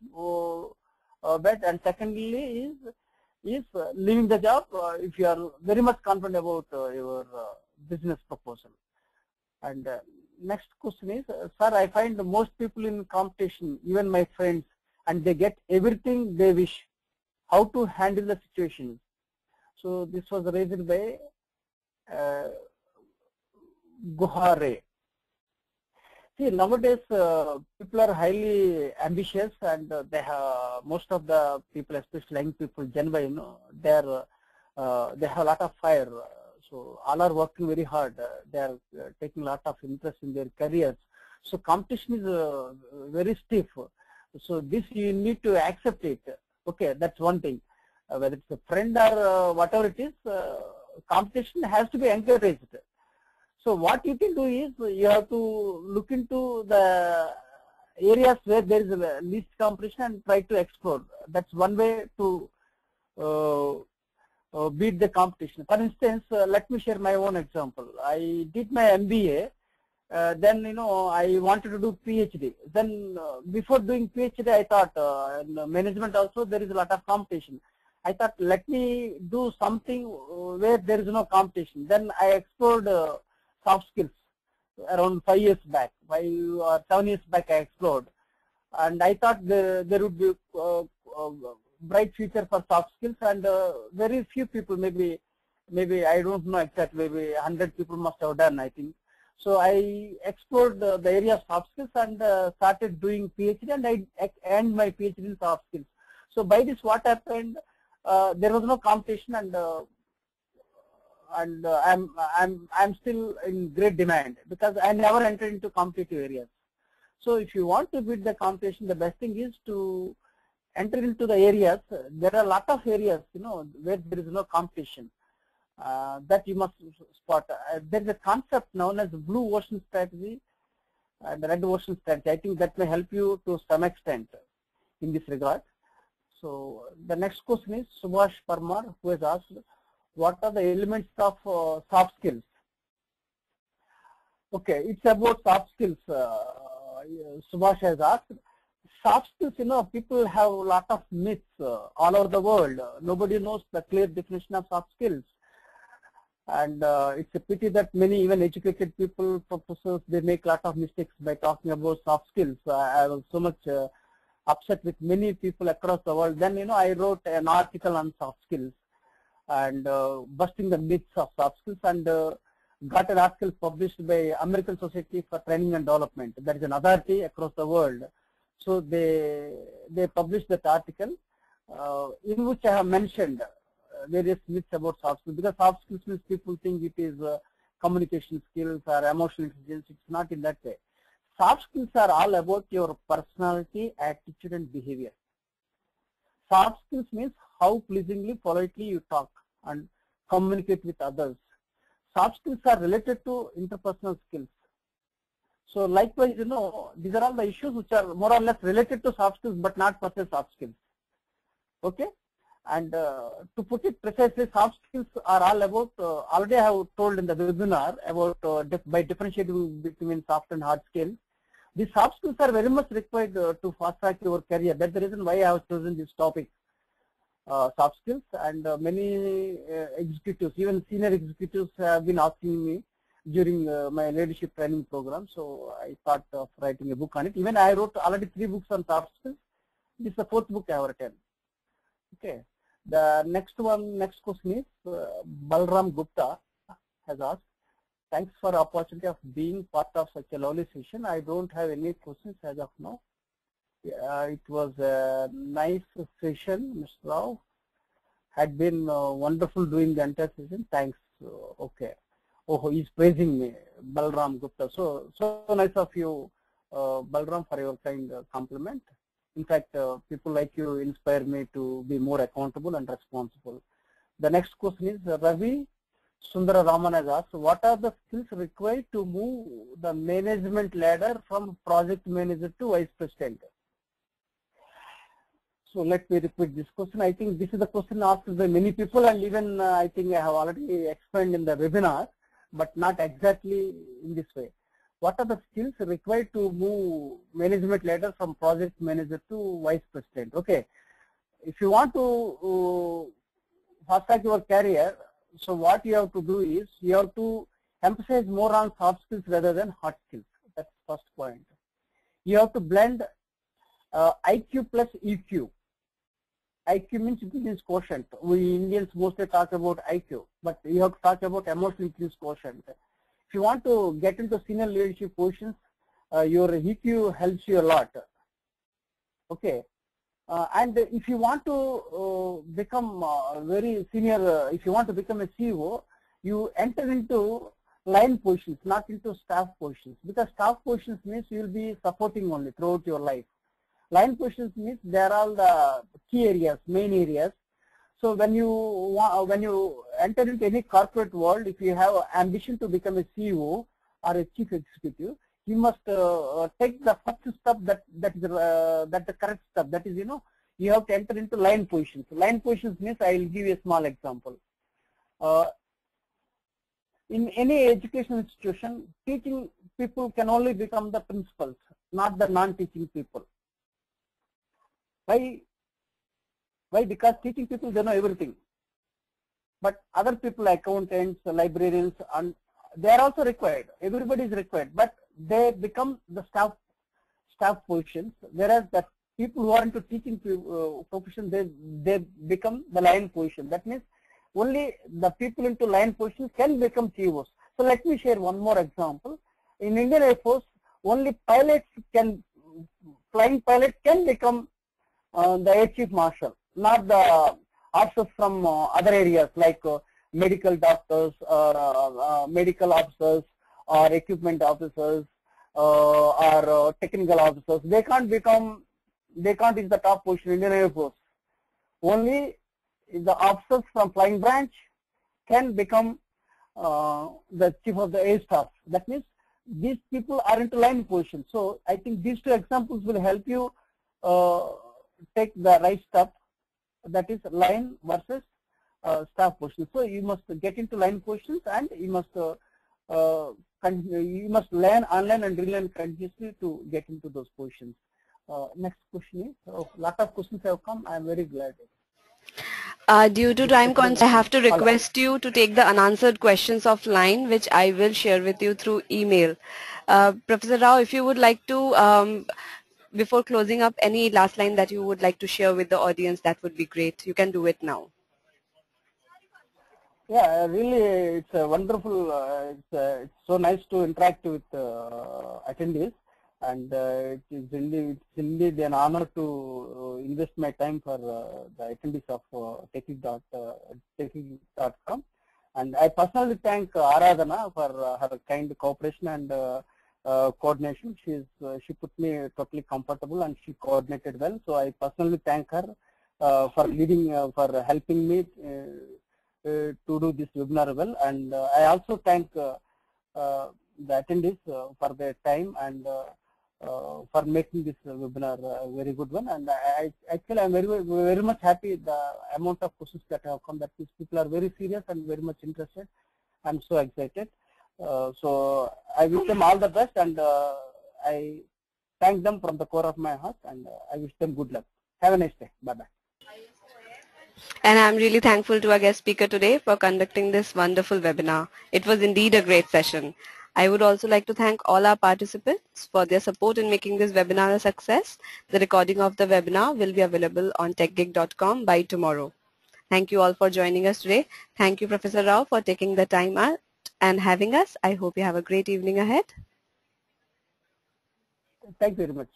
bet. And secondly is leaving the job if you are very much confident about your business proposal. And next question is, sir, I find most people in competition, even my friends, and they get everything they wish. How to handle the situation? So this was raised by Guhare. See, nowadays people are highly ambitious, and they have, most of the people, especially young people, Gen Y, they have a lot of fire. So all are working very hard. They are taking a lot of interest in their careers. So competition is very stiff. So this you need to accept it. Okay, that's one thing. Whether it's a friend or whatever it is, competition has to be encouraged. So what you can do is, you have to look into the areas where there is least competition and try to explore. That's one way to beat the competition. For instance, let me share my own example. I did my MBA. Then I wanted to do PhD. Then before doing PhD, I thought in management also there is a lot of competition. I thought, let me do something where there is no competition. Then I explored soft skills around 5 years back. 5 or 7 years back I explored, and I thought there would be bright future for soft skills, and very few people, maybe I don't know exactly, maybe 100 people must have done, I think. So I explored the area of soft skills and started doing PhD, and I earned my PhD in soft skills. So by this, what happened? There was no competition, and I'm still in great demand because I never entered into competitive areas. So if you want to beat the competition, the best thing is to enter into the areas. There are a lot of areas, where there is no competition. That you must spot. There is a concept known as blue ocean strategy and red ocean strategy. I think that may help you to some extent in this regard. So the next question is Subhash Parmar, who has asked, what are the elements of soft skills? Okay, it's about soft skills. Subhash has asked. Soft skills, people have a lot of myths all over the world. Nobody knows the clear definition of soft skills. And it's a pity that many even educated people, professors, they make a lot of mistakes by talking about soft skills. I was so much upset with many people across the world. Then, I wrote an article on soft skills and busting the myths of soft skills, and got an article published by American Society for Training and Development. That is an authority across the world. So they published that article in which I have mentioned various myths about soft skills, because soft skills means people think it is communication skills or emotional intelligence. It's not in that way. Soft skills are all about your personality, attitude, and behavior. Soft skills means how pleasingly, politely you talk and communicate with others. Soft skills are related to interpersonal skills. So likewise, these are all the issues which are more or less related to soft skills, but not per se soft skills. Okay. And to put it precisely, soft skills are all about, already I have told in the webinar about by differentiating between soft and hard skills. These soft skills are very much required to fast track your career. That's the reason why I have chosen this topic, soft skills. And many executives, even senior executives, have been asking me during my leadership training program. So I thought of writing a book on it. Even I wrote already 3 books on soft skills. This is the 4th book I have written. Okay. The next question is Balram Gupta has asked, thanks for the opportunity of being part of such a lovely session. I don't have any questions as of now. It was a nice session, Mr. Rao. Had been wonderful doing the entire session. Thanks. Okay. Oh, he's praising me, Balram Gupta. So nice of you, Balram, for your kind compliment. In fact, people like you inspire me to be more accountable and responsible. The next question is Ravi Sundara Raman has asked, what are the skills required to move the management ladder from project manager to vice president? So let me repeat this question. I think this is the question asked by many people, and even I think I have already explained in the webinar, but not exactly in this way. What are the skills required to move management ladder from project manager to vice president? Okay, if you want to fast track your career, so what you have to do is you have to emphasize more on soft skills rather than hard skills. That's the first point. You have to blend IQ plus EQ. IQ means intelligence quotient. We Indians mostly talk about IQ, but you have to talk about emotional intelligence quotient. If you want to get into senior leadership positions, your EQ helps you a lot. Okay, and if you want to become very senior, if you want to become a CEO, you enter into line positions, not into staff positions, because staff positions means you will be supporting only throughout your life. Line positions means there are the key areas, main areas. So when you enter into any corporate world, if you have ambition to become a CEO or a chief executive, you must take the first step that is the correct step. That is, you have to enter into line positions. Line positions means, I will give you a small example. In any education institution, teaching people can only become the principals, not the non-teaching people. Why? Because teaching people, they know everything. But other people, accountants, librarians, and they are also required. Everybody is required, but they become the staff positions, whereas the people who are into teaching profession, they become the line position. That means only the people into line position can become CEOs. So let me share one more example. In Indian Air Force, only flying pilot can become the Air Chief Marshal, not the officers from other areas like medical doctors or medical officers or equipment officers or technical officers. They can't reach the top position in Indian Air Force. Only the officers from flying branch can become the chief of the air staff. That means these people are into line position. So I think these two examples will help you take the right step, that is line versus staff position. So you must get into line positions, and you must learn, unlearn and relearn continuously to get into those positions. Next question is, a lot of questions have come. I am very glad. Due to time constraints, I have to request you to take the unanswered questions offline, which I will share with you through email. Professor Rao, if you would like to, before closing up, any last line that you would like to share with the audience, that would be great. You can do it now. Yeah, really, it's a wonderful. It's so nice to interact with attendees, and it is indeed an honor to invest my time for the attendees of TechGig.com. And I personally thank Aradhana for her kind cooperation and coordination. She put me totally comfortable, and she coordinated well. So I personally thank her for leading, for helping me to do this webinar well. And I also thank the attendees for their time and for making this webinar a very good one. And I'm very much happy the amount of questions that have come, that these people are very serious and very much interested. I'm so excited. So I wish them all the best, and I thank them from the core of my heart, and I wish them good luck. Have a nice day. Bye-bye. And I'm really thankful to our guest speaker today for conducting this wonderful webinar. It was indeed a great session. I would also like to thank all our participants for their support in making this webinar a success. The recording of the webinar will be available on techgig.com by tomorrow. Thank you all for joining us today. Thank you, Professor Rao, for taking the time out and having us. I hope you have a great evening ahead. Thank you very much.